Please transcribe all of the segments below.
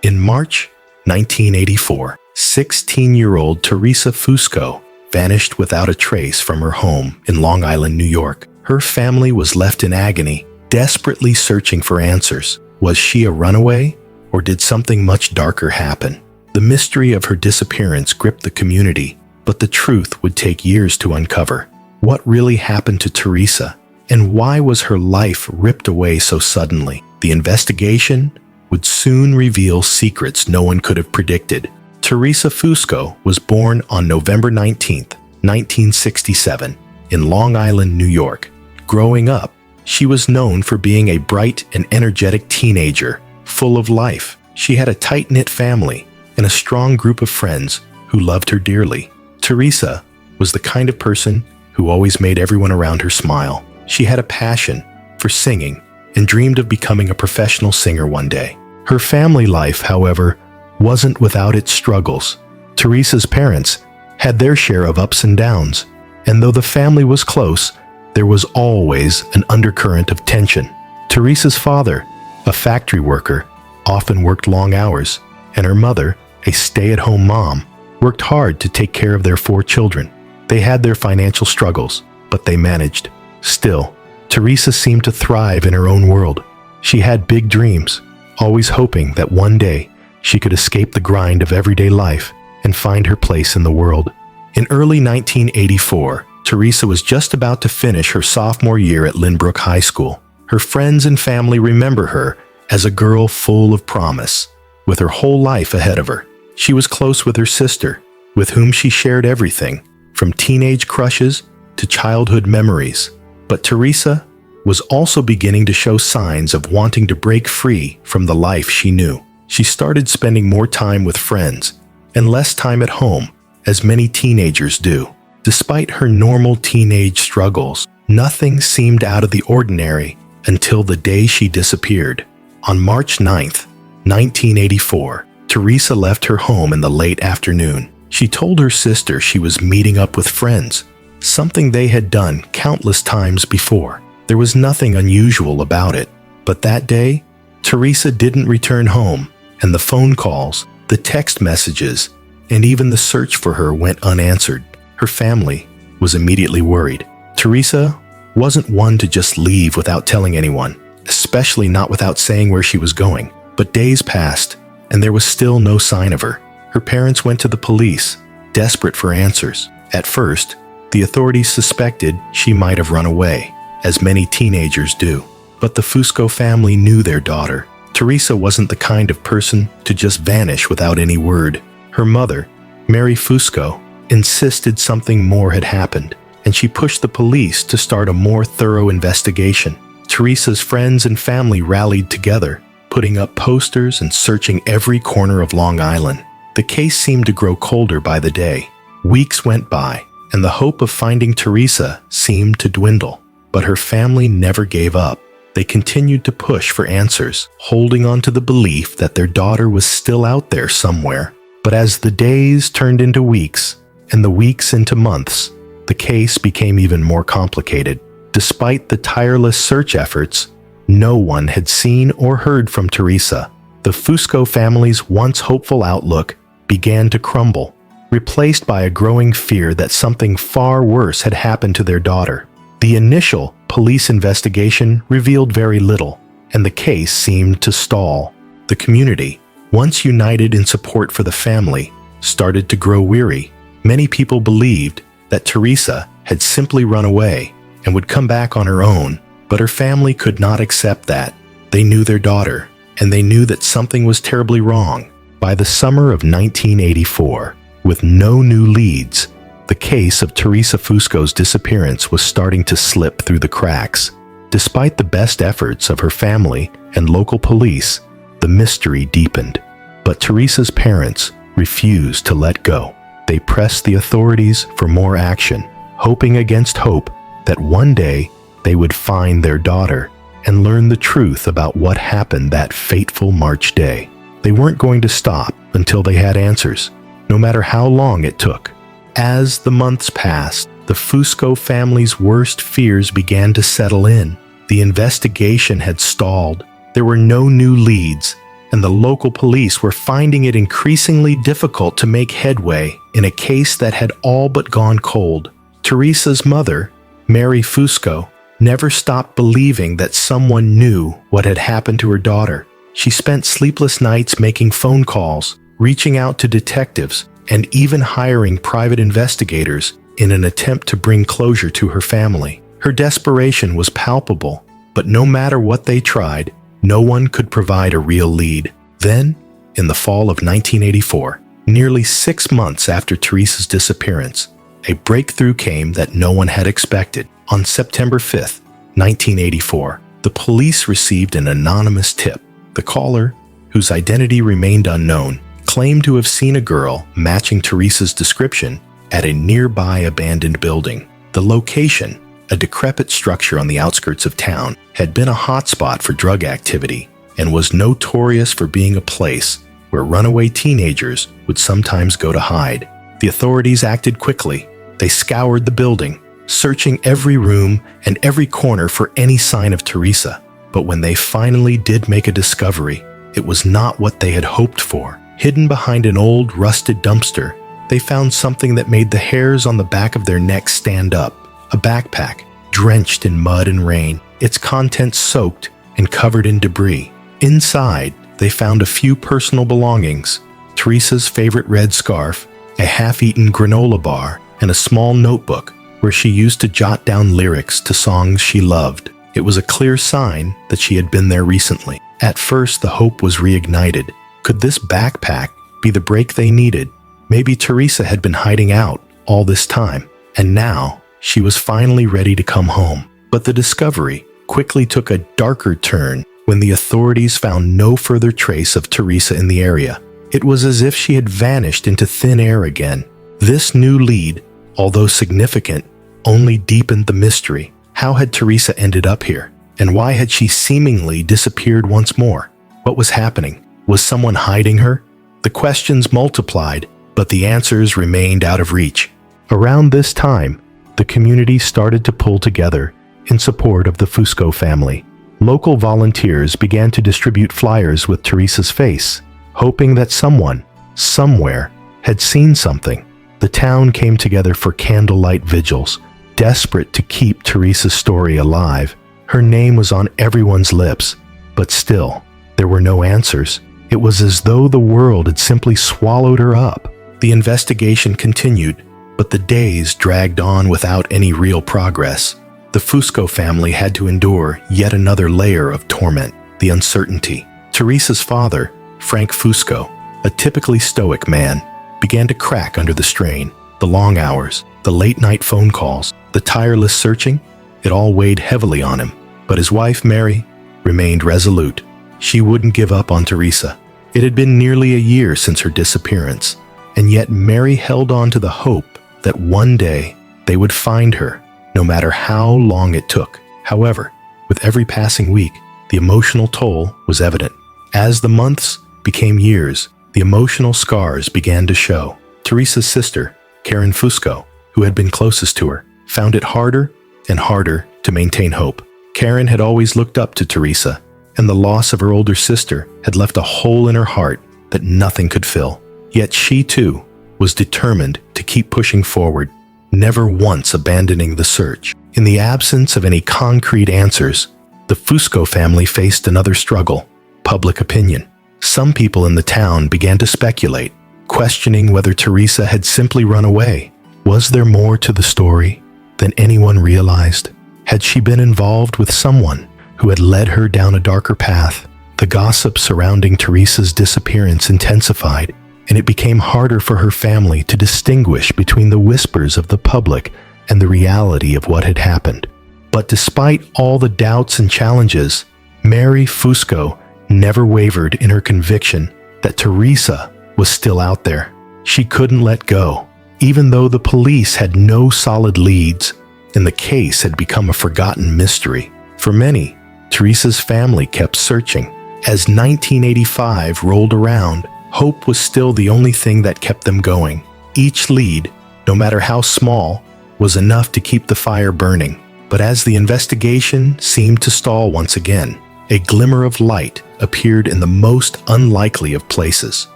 In March 1984, 16-year-old Theresa Fusco vanished without a trace from her home in Long Island, New York. Her family was left in agony, desperately searching for answers. Was she a runaway, or did something much darker happen? The mystery of her disappearance gripped the community, but the truth would take years to uncover. What really happened to Theresa, and why was her life ripped away so suddenly? The investigation would soon reveal secrets no one could have predicted. Theresa Fusco was born on November 19, 1967, in Long Island, New York. Growing up, she was known for being a bright and energetic teenager, full of life. She had a tight-knit family and a strong group of friends who loved her dearly. Theresa was the kind of person who always made everyone around her smile. She had a passion for singing and dreamed of becoming a professional singer one day. Her family life, however, wasn't without its struggles. Theresa's parents had their share of ups and downs, and though the family was close, there was always an undercurrent of tension. Theresa's father, a factory worker, often worked long hours, and her mother, a stay-at-home mom, worked hard to take care of their 4 children. They had their financial struggles, but they managed. Still, Theresa seemed to thrive in her own world. She had big dreams, always hoping that one day she could escape the grind of everyday life and find her place in the world. In early 1984, Theresa was just about to finish her sophomore year at Lynbrook High School. Her friends and family remember her as a girl full of promise, with her whole life ahead of her. She was close with her sister, with whom she shared everything, from teenage crushes to childhood memories. But Theresa was also beginning to show signs of wanting to break free from the life she knew. She started spending more time with friends and less time at home, as many teenagers do. Despite her normal teenage struggles, nothing seemed out of the ordinary until the day she disappeared. On March 9th, 1984, Theresa left her home in the late afternoon. She told her sister she was meeting up with friends, something they had done countless times before. There was nothing unusual about it, but that day, Theresa didn't return home, and the phone calls, the text messages, and even the search for her went unanswered. Her family was immediately worried. Theresa wasn't one to just leave without telling anyone, especially not without saying where she was going. But days passed, and there was still no sign of her. Her parents went to the police, desperate for answers. At first, the authorities suspected she might have run away, as many teenagers do. But the Fusco family knew their daughter. Theresa wasn't the kind of person to just vanish without any word. Her mother, Mary Fusco, insisted something more had happened, and she pushed the police to start a more thorough investigation. Theresa's friends and family rallied together, putting up posters and searching every corner of Long Island. The case seemed to grow colder by the day. Weeks went by, and the hope of finding Theresa seemed to dwindle. But her family never gave up. They continued to push for answers, holding on to the belief that their daughter was still out there somewhere. But as the days turned into weeks, and the weeks into months, the case became even more complicated. Despite the tireless search efforts, no one had seen or heard from Theresa. The Fusco family's once hopeful outlook began to crumble, replaced by a growing fear that something far worse had happened to their daughter. The initial police investigation revealed very little, and the case seemed to stall. The community, once united in support for the family, started to grow weary. Many people believed that Theresa had simply run away and would come back on her own, but her family could not accept that. They knew their daughter, and they knew that something was terribly wrong. By the summer of 1984, with no new leads, the case of Theresa Fusco's disappearance was starting to slip through the cracks. Despite the best efforts of her family and local police, the mystery deepened. But Theresa's parents refused to let go. They pressed the authorities for more action, hoping against hope that one day they would find their daughter and learn the truth about what happened that fateful March day. They weren't going to stop until they had answers, no matter how long it took. As the months passed, the Fusco family's worst fears began to settle in. The investigation had stalled. There were no new leads, and the local police were finding it increasingly difficult to make headway in a case that had all but gone cold. Theresa's mother, Mary Fusco, never stopped believing that someone knew what had happened to her daughter. She spent sleepless nights making phone calls, reaching out to detectives, and even hiring private investigators in an attempt to bring closure to her family. Her desperation was palpable, but no matter what they tried, no one could provide a real lead. Then, in the fall of 1984, nearly 6 months after Theresa's disappearance, a breakthrough came that no one had expected. On September 5, 1984, the police received an anonymous tip. The caller, whose identity remained unknown, claimed to have seen a girl matching Theresa's description at a nearby abandoned building. The location, a decrepit structure on the outskirts of town, had been a hotspot for drug activity and was notorious for being a place where runaway teenagers would sometimes go to hide. The authorities acted quickly. They scoured the building, searching every room and every corner for any sign of Theresa. But when they finally did make a discovery, it was not what they had hoped for. Hidden behind an old, rusted dumpster, they found something that made the hairs on the back of their necks stand up. A backpack, drenched in mud and rain, its contents soaked and covered in debris. Inside, they found a few personal belongings: Theresa's favorite red scarf, a half-eaten granola bar, and a small notebook where she used to jot down lyrics to songs she loved. It was a clear sign that she had been there recently. At first, the hope was reignited. Could this backpack be the break they needed? Maybe Theresa had been hiding out all this time, and now she was finally ready to come home. But the discovery quickly took a darker turn when the authorities found no further trace of Theresa in the area. It was as if she had vanished into thin air again. This new lead, although significant, only deepened the mystery. How had Theresa ended up here? And why had she seemingly disappeared once more? What was happening? Was someone hiding her? The questions multiplied, but the answers remained out of reach. Around this time, the community started to pull together in support of the Fusco family. Local volunteers began to distribute flyers with Theresa's face, hoping that someone, somewhere, had seen something. The town came together for candlelight vigils, desperate to keep Theresa's story alive. Her name was on everyone's lips, but still, there were no answers. It was as though the world had simply swallowed her up. The investigation continued, but the days dragged on without any real progress. The Fusco family had to endure yet another layer of torment: the uncertainty. Theresa's father, Frank Fusco, a typically stoic man, began to crack under the strain. The long hours, the late-night phone calls, the tireless searching, it all weighed heavily on him. But his wife, Mary, remained resolute. She wouldn't give up on Theresa. It had been nearly a year since her disappearance, and yet Mary held on to the hope that one day they would find her, no matter how long it took. However, with every passing week, the emotional toll was evident. As the months became years, the emotional scars began to show. Theresa's sister, Karen Fusco, who had been closest to her, found it harder and harder to maintain hope. Karen had always looked up to Theresa, and the loss of her older sister had left a hole in her heart that nothing could fill. Yet she, too, was determined to keep pushing forward, never once abandoning the search. In the absence of any concrete answers, the Fusco family faced another struggle: public opinion. Some people in the town began to speculate, questioning whether Theresa had simply run away. Was there more to the story than anyone realized? Had she been involved with someone who had led her down a darker path? The gossip surrounding Theresa's disappearance intensified, and it became harder for her family to distinguish between the whispers of the public and the reality of what had happened. But despite all the doubts and challenges, Mary Fusco never wavered in her conviction that Theresa was still out there. She couldn't let go, even though the police had no solid leads, and the case had become a forgotten mystery. For many, Theresa's family kept searching. As 1985 rolled around, hope was still the only thing that kept them going. Each lead, no matter how small, was enough to keep the fire burning. But as the investigation seemed to stall once again, a glimmer of light appeared in the most unlikely of places.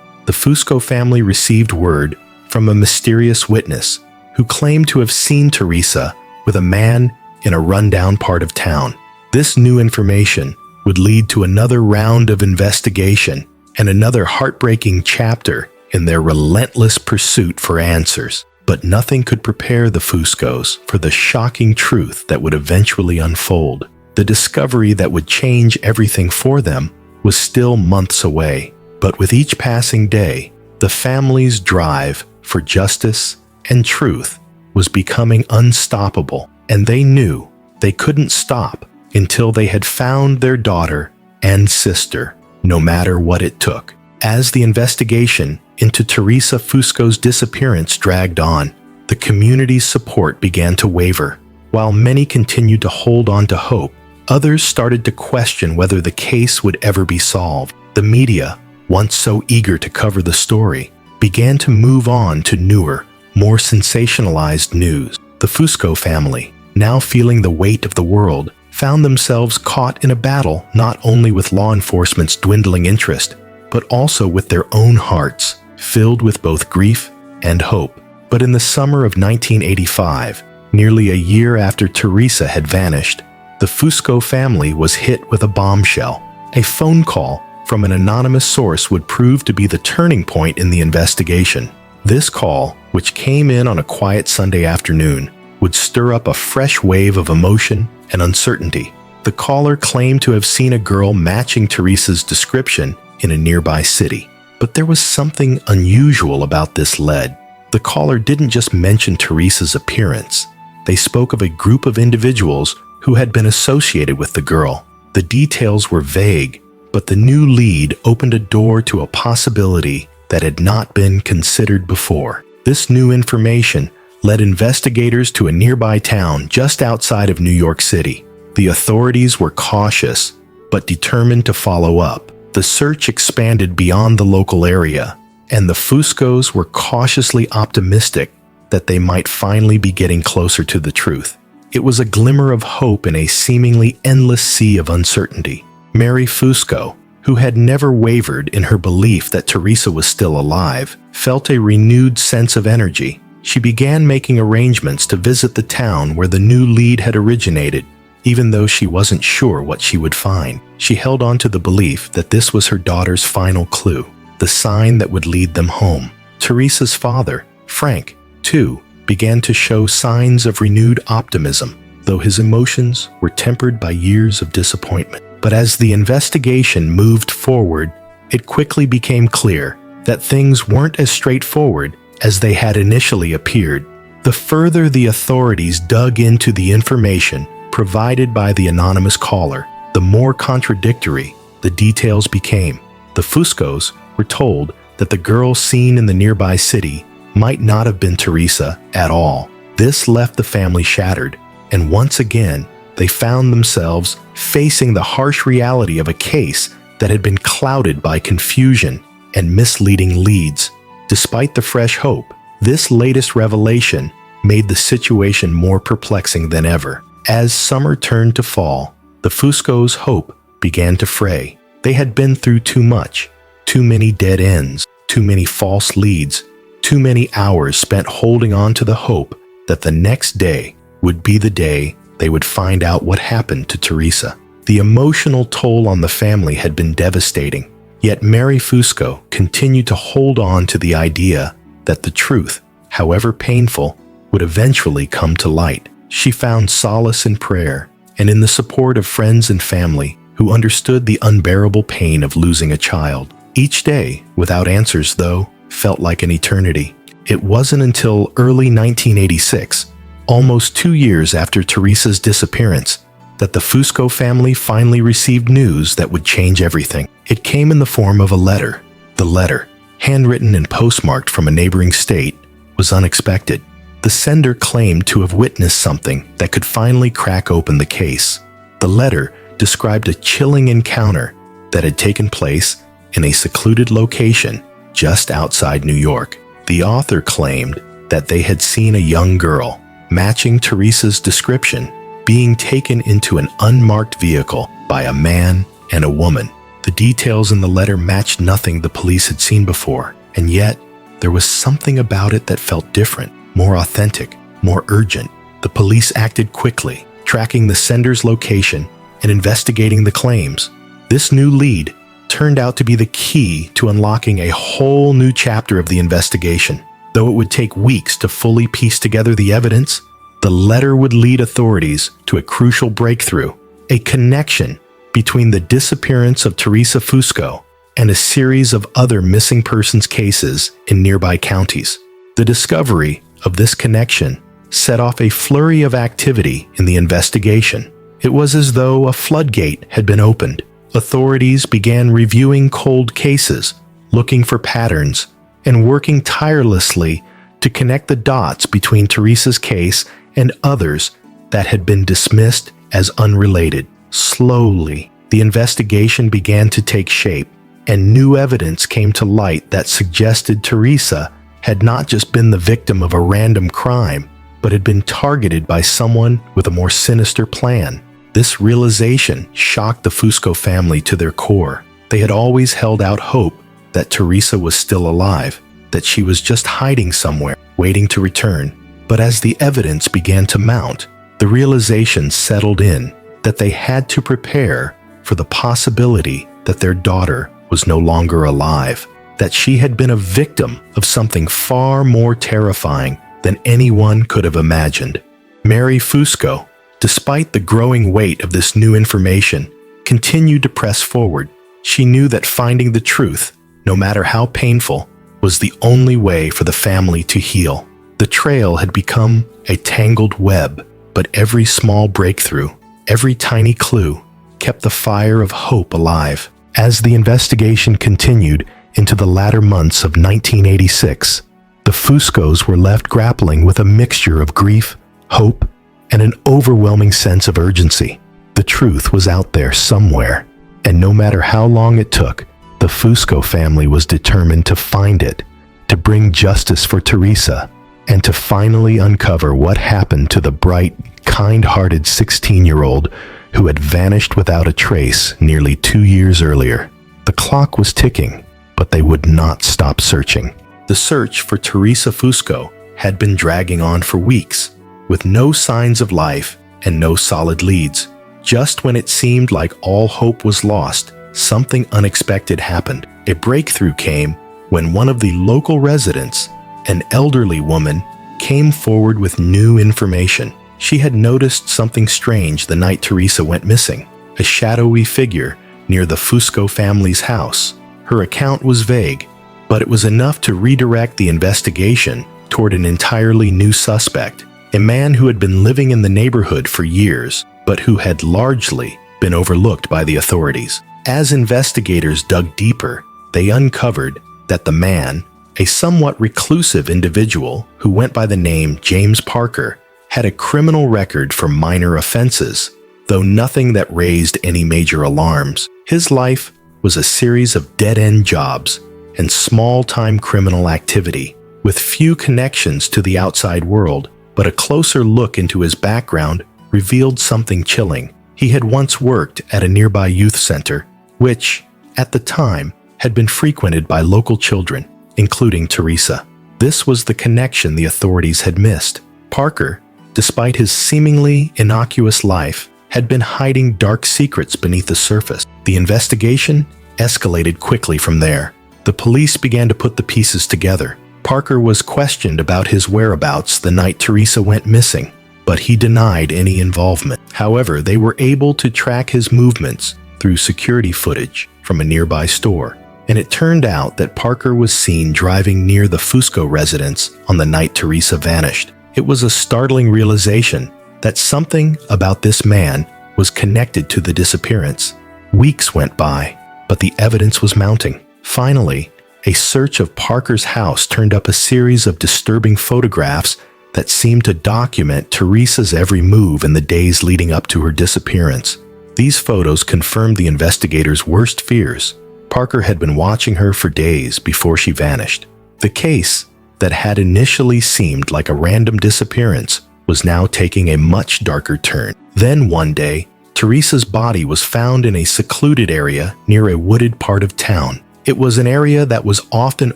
The Fusco family received word from a mysterious witness who claimed to have seen Theresa with a man in a rundown part of town. This new information would lead to another round of investigation and another heartbreaking chapter in their relentless pursuit for answers. But nothing could prepare the Fuscos for the shocking truth that would eventually unfold. The discovery that would change everything for them was still months away. But with each passing day, the family's drive for justice and truth was becoming unstoppable, and they knew they couldn't stop until they had found their daughter and sister, no matter what it took. As the investigation into Theresa Fusco's disappearance dragged on, the community's support began to waver. While many continued to hold on to hope, others started to question whether the case would ever be solved. The media, once so eager to cover the story, began to move on to newer, more sensationalized news. The Fusco family, now feeling the weight of the world, found themselves caught in a battle not only with law enforcement's dwindling interest, but also with their own hearts, filled with both grief and hope. But in the summer of 1985, nearly a year after Theresa had vanished, the Fusco family was hit with a bombshell. A phone call from an anonymous source would prove to be the turning point in the investigation. This call, which came in on a quiet Sunday afternoon, would stir up a fresh wave of emotion and uncertainty. The caller claimed to have seen a girl matching Theresa's description in a nearby city. But there was something unusual about this lead. The caller didn't just mention Theresa's appearance. They spoke of a group of individuals who had been associated with the girl. The details were vague, but the new lead opened a door to a possibility that had not been considered before. This new information led investigators to a nearby town just outside of New York City. The authorities were cautious, but determined to follow up. The search expanded beyond the local area, and the Fuscos were cautiously optimistic that they might finally be getting closer to the truth. It was a glimmer of hope in a seemingly endless sea of uncertainty. Mary Fusco, who had never wavered in her belief that Theresa was still alive, felt a renewed sense of energy. She began making arrangements to visit the town where the new lead had originated. Even though she wasn't sure what she would find, she held on to the belief that this was her daughter's final clue, the sign that would lead them home. Theresa's father, Frank, too, began to show signs of renewed optimism, though his emotions were tempered by years of disappointment. But as the investigation moved forward, it quickly became clear that things weren't as straightforward as they had initially appeared. The further the authorities dug into the information provided by the anonymous caller, the more contradictory the details became. The Fuscos were told that the girl seen in the nearby city might not have been Theresa at all. This left the family shattered, and once again, they found themselves facing the harsh reality of a case that had been clouded by confusion and misleading leads. Despite the fresh hope, this latest revelation made the situation more perplexing than ever. As summer turned to fall, the Fuscos' hope began to fray. They had been through too much, too many dead ends, too many false leads, too many hours spent holding on to the hope that the next day would be the day they would find out what happened to Theresa. The emotional toll on the family had been devastating, yet Mary Fusco continued to hold on to the idea that the truth, however painful, would eventually come to light. She found solace in prayer and in the support of friends and family who understood the unbearable pain of losing a child. Each day, without answers though, felt like an eternity. It wasn't until early 1986, almost 2 years after Theresa's disappearance, that the Fusco family finally received news that would change everything. It came in the form of a letter. The letter, handwritten and postmarked from a neighboring state, was unexpected. The sender claimed to have witnessed something that could finally crack open the case. The letter described a chilling encounter that had taken place in a secluded location just outside New York. The author claimed that they had seen a young girl, matching Theresa's description, being taken into an unmarked vehicle by a man and a woman. The details in the letter matched nothing the police had seen before, and yet there was something about it that felt different, more authentic, more urgent. The police acted quickly, tracking the sender's location and investigating the claims. This new lead turned out to be the key to unlocking a whole new chapter of the investigation. Though it would take weeks to fully piece together the evidence, the letter would lead authorities to a crucial breakthrough, a connection between the disappearance of Theresa Fusco and a series of other missing persons cases in nearby counties. The discovery of this connection set off a flurry of activity in the investigation. It was as though a floodgate had been opened. Authorities began reviewing cold cases, looking for patterns, and working tirelessly to connect the dots between Theresa's case and others that had been dismissed as unrelated. Slowly, the investigation began to take shape, and new evidence came to light that suggested Theresa had not just been the victim of a random crime, but had been targeted by someone with a more sinister plan. This realization shocked the Fusco family to their core. They had always held out hope that Theresa was still alive, that she was just hiding somewhere, waiting to return. But as the evidence began to mount, the realization settled in that they had to prepare for the possibility that their daughter was no longer alive, that she had been a victim of something far more terrifying than anyone could have imagined. Mary Fusco, despite the growing weight of this new information, continued to press forward. She knew that finding the truth, no matter how painful, was the only way for the family to heal. The trail had become a tangled web, but every small breakthrough, every tiny clue, kept the fire of hope alive. As the investigation continued into the latter months of 1986, the Fuscos were left grappling with a mixture of grief, hope, and an overwhelming sense of urgency. The truth was out there somewhere, and no matter how long it took, the Fusco family was determined to find it, to bring justice for Theresa, and to finally uncover what happened to the bright, kind-hearted 16-year-old who had vanished without a trace nearly 2 years earlier. The clock was ticking, but they would not stop searching. The search for Theresa Fusco had been dragging on for weeks, with no signs of life and no solid leads. Just when it seemed like all hope was lost, something unexpected happened. A breakthrough came when one of the local residents, an elderly woman, came forward with new information. She had noticed something strange the night Theresa went missing, a shadowy figure near the Fusco family's house. Her account was vague, but it was enough to redirect the investigation toward an entirely new suspect, a man who had been living in the neighborhood for years, but who had largely been overlooked by the authorities. As investigators dug deeper, they uncovered that the man, a somewhat reclusive individual who went by the name James Parker, had a criminal record for minor offenses, though nothing that raised any major alarms. His life was a series of dead-end jobs and small-time criminal activity, with few connections to the outside world, but a closer look into his background revealed something chilling. He had once worked at a nearby youth center, which, at the time, had been frequented by local children, including Theresa. This was the connection the authorities had missed. Parker, despite his seemingly innocuous life, had been hiding dark secrets beneath the surface. The investigation escalated quickly from there. The police began to put the pieces together. Parker was questioned about his whereabouts the night Theresa went missing, but he denied any involvement. However, they were able to track his movements through security footage from a nearby store, and it turned out that Parker was seen driving near the Fusco residence on the night Theresa vanished. It was a startling realization that something about this man was connected to the disappearance. Weeks went by, but the evidence was mounting. Finally, a search of Parker's house turned up a series of disturbing photographs that seemed to document Theresa's every move in the days leading up to her disappearance. These photos confirmed the investigators' worst fears. Parker had been watching her for days before she vanished. The case that had initially seemed like a random disappearance was now taking a much darker turn. Then one day, Theresa's body was found in a secluded area near a wooded part of town. It was an area that was often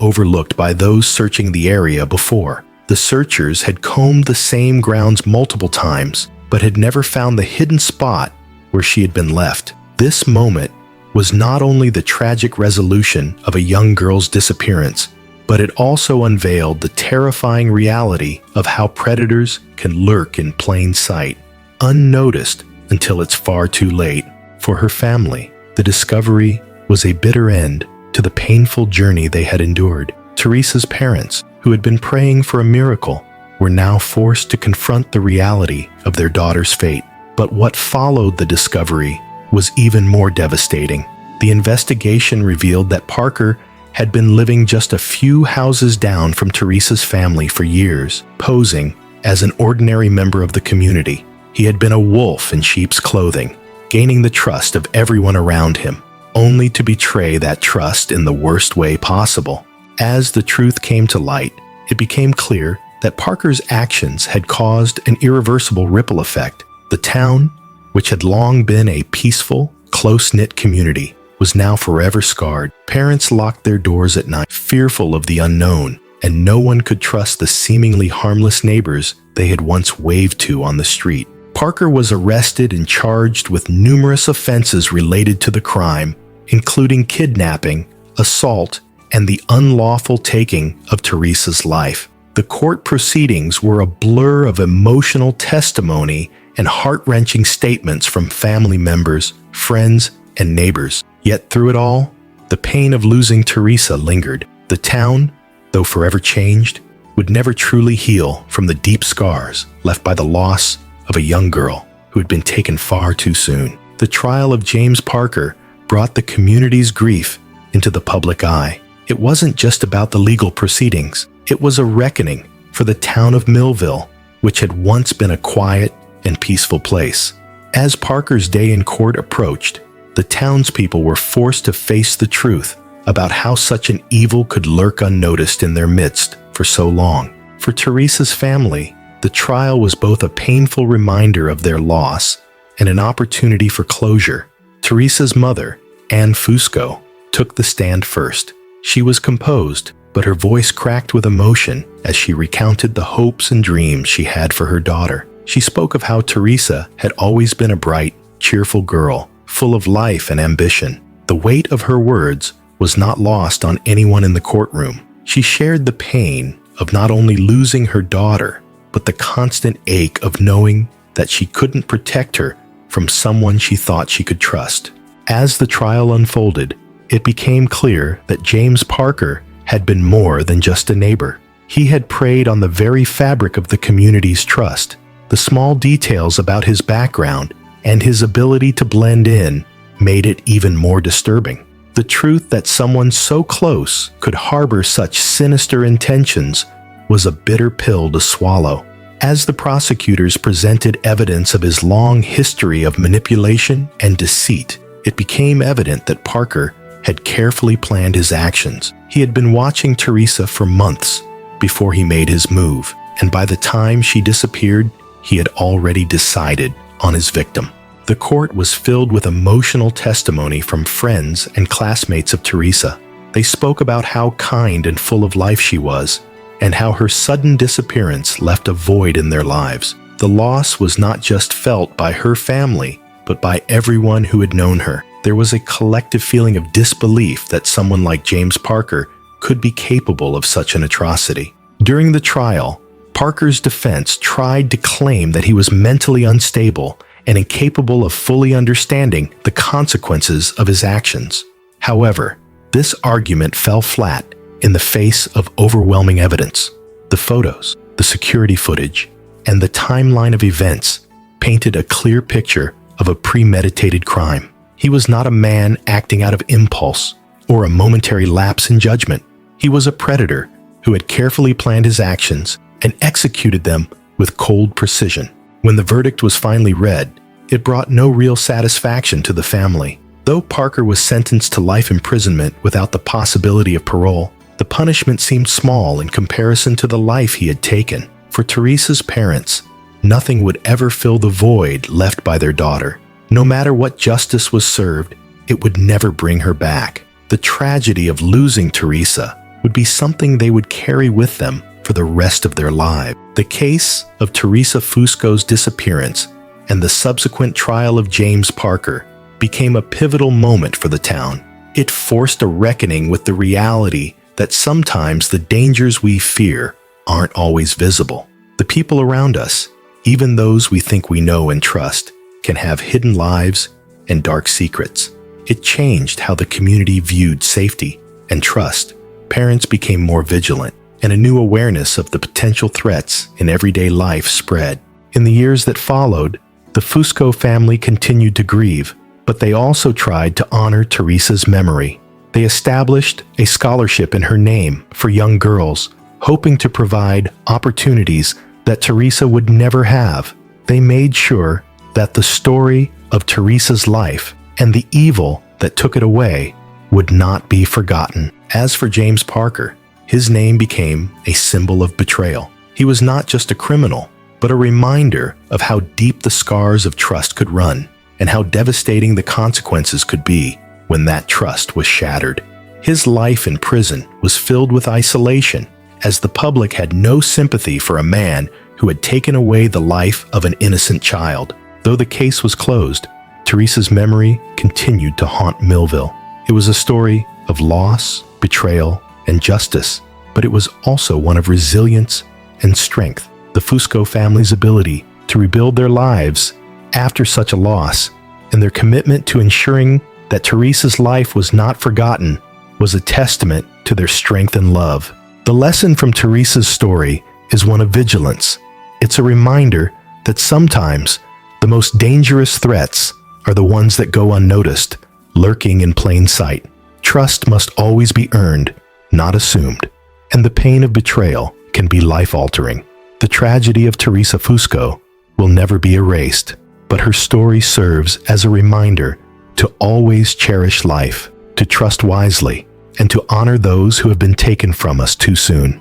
overlooked by those searching the area before. The searchers had combed the same grounds multiple times, but had never found the hidden spot where she had been left. This moment was not only the tragic resolution of a young girl's disappearance, but it also unveiled the terrifying reality of how predators can lurk in plain sight, unnoticed until it's far too late. For her family, the discovery was a bitter end to the painful journey they had endured. Theresa's parents, who had been praying for a miracle, were now forced to confront the reality of their daughter's fate. But what followed the discovery was even more devastating. The investigation revealed that Parker had been living just a few houses down from Theresa's family for years, posing as an ordinary member of the community. He had been a wolf in sheep's clothing, gaining the trust of everyone around him, only to betray that trust in the worst way possible. As the truth came to light, it became clear that Parker's actions had caused an irreversible ripple effect. The town, which had long been a peaceful, close-knit community, was now forever scarred. Parents locked their doors at night, fearful of the unknown, and no one could trust the seemingly harmless neighbors they had once waved to on the street. Parker was arrested and charged with numerous offenses related to the crime, including kidnapping, assault, and the unlawful taking of Theresa's life. The court proceedings were a blur of emotional testimony and heart-wrenching statements from family members, friends, and neighbors. Yet through it all, the pain of losing Theresa lingered. The town, though forever changed, would never truly heal from the deep scars left by the loss of a young girl who had been taken far too soon. The trial of James Parker brought the community's grief into the public eye. It wasn't just about the legal proceedings. It was a reckoning for the town of Millville, which had once been a quiet and peaceful place. As Parker's day in court approached, the townspeople were forced to face the truth about how such an evil could lurk unnoticed in their midst for so long. For Theresa's family, the trial was both a painful reminder of their loss and an opportunity for closure. Theresa's mother, Anne Fusco, took the stand first. She was composed, but her voice cracked with emotion as she recounted the hopes and dreams she had for her daughter. She spoke of how Theresa had always been a bright, cheerful girl, full of life and ambition. The weight of her words was not lost on anyone in the courtroom. She shared the pain of not only losing her daughter, but the constant ache of knowing that she couldn't protect her from someone she thought she could trust. As the trial unfolded, it became clear that James Parker had been more than just a neighbor. He had preyed on the very fabric of the community's trust. The small details about his background and his ability to blend in made it even more disturbing. The truth that someone so close could harbor such sinister intentions was a bitter pill to swallow. As the prosecutors presented evidence of his long history of manipulation and deceit, it became evident that Parker had carefully planned his actions. He had been watching Theresa for months before he made his move, and by the time she disappeared, he had already decided on his victim. The court was filled with emotional testimony from friends and classmates of Theresa. They spoke about how kind and full of life she was, and how her sudden disappearance left a void in their lives. The loss was not just felt by her family, but by everyone who had known her. There was a collective feeling of disbelief that someone like James Parker could be capable of such an atrocity. During the trial, Parker's defense tried to claim that he was mentally unstable and incapable of fully understanding the consequences of his actions. However, this argument fell flat in the face of overwhelming evidence. The photos, the security footage, and the timeline of events painted a clear picture of a premeditated crime. He was not a man acting out of impulse or a momentary lapse in judgment. He was a predator who had carefully planned his actions and executed them with cold precision. When the verdict was finally read, it brought no real satisfaction to the family. Though Parker was sentenced to life imprisonment without the possibility of parole, the punishment seemed small in comparison to the life he had taken. For Theresa's parents, nothing would ever fill the void left by their daughter, No matter what justice was served, it would never bring her back. The tragedy of losing Theresa would be something they would carry with them for the rest of their lives. The case of Theresa Fusco's disappearance and the subsequent trial of James Parker became a pivotal moment for the town. It forced a reckoning with the reality that sometimes the dangers we fear aren't always visible. The people around us, even those we think we know and trust, can have hidden lives and dark secrets. It changed how the community viewed safety and trust. Parents became more vigilant, and a new awareness of the potential threats in everyday life spread. In the years that followed, the Fusco family continued to grieve, but they also tried to honor Theresa's memory. They established a scholarship in her name for young girls, hoping to provide opportunities that Theresa would never have. They made sure that the story of Theresa's life and the evil that took it away would not be forgotten. As for James Parker, his name became a symbol of betrayal. He was not just a criminal, but a reminder of how deep the scars of trust could run and how devastating the consequences could be when that trust was shattered. His life in prison was filled with isolation, as the public had no sympathy for a man who had taken away the life of an innocent child. Though the case was closed, Theresa's memory continued to haunt Millville. It was a story of loss, betrayal, and justice, but it was also one of resilience and strength. The Fusco family's ability to rebuild their lives after such a loss, and their commitment to ensuring that Theresa's life was not forgotten, was a testament to their strength and love. The lesson from Theresa's story is one of vigilance. It's a reminder that sometimes the most dangerous threats are the ones that go unnoticed, lurking in plain sight. Trust must always be earned, not assumed, and the pain of betrayal can be life-altering. The tragedy of Theresa Fusco will never be erased, but her story serves as a reminder to always cherish life, to trust wisely, and to honor those who have been taken from us too soon.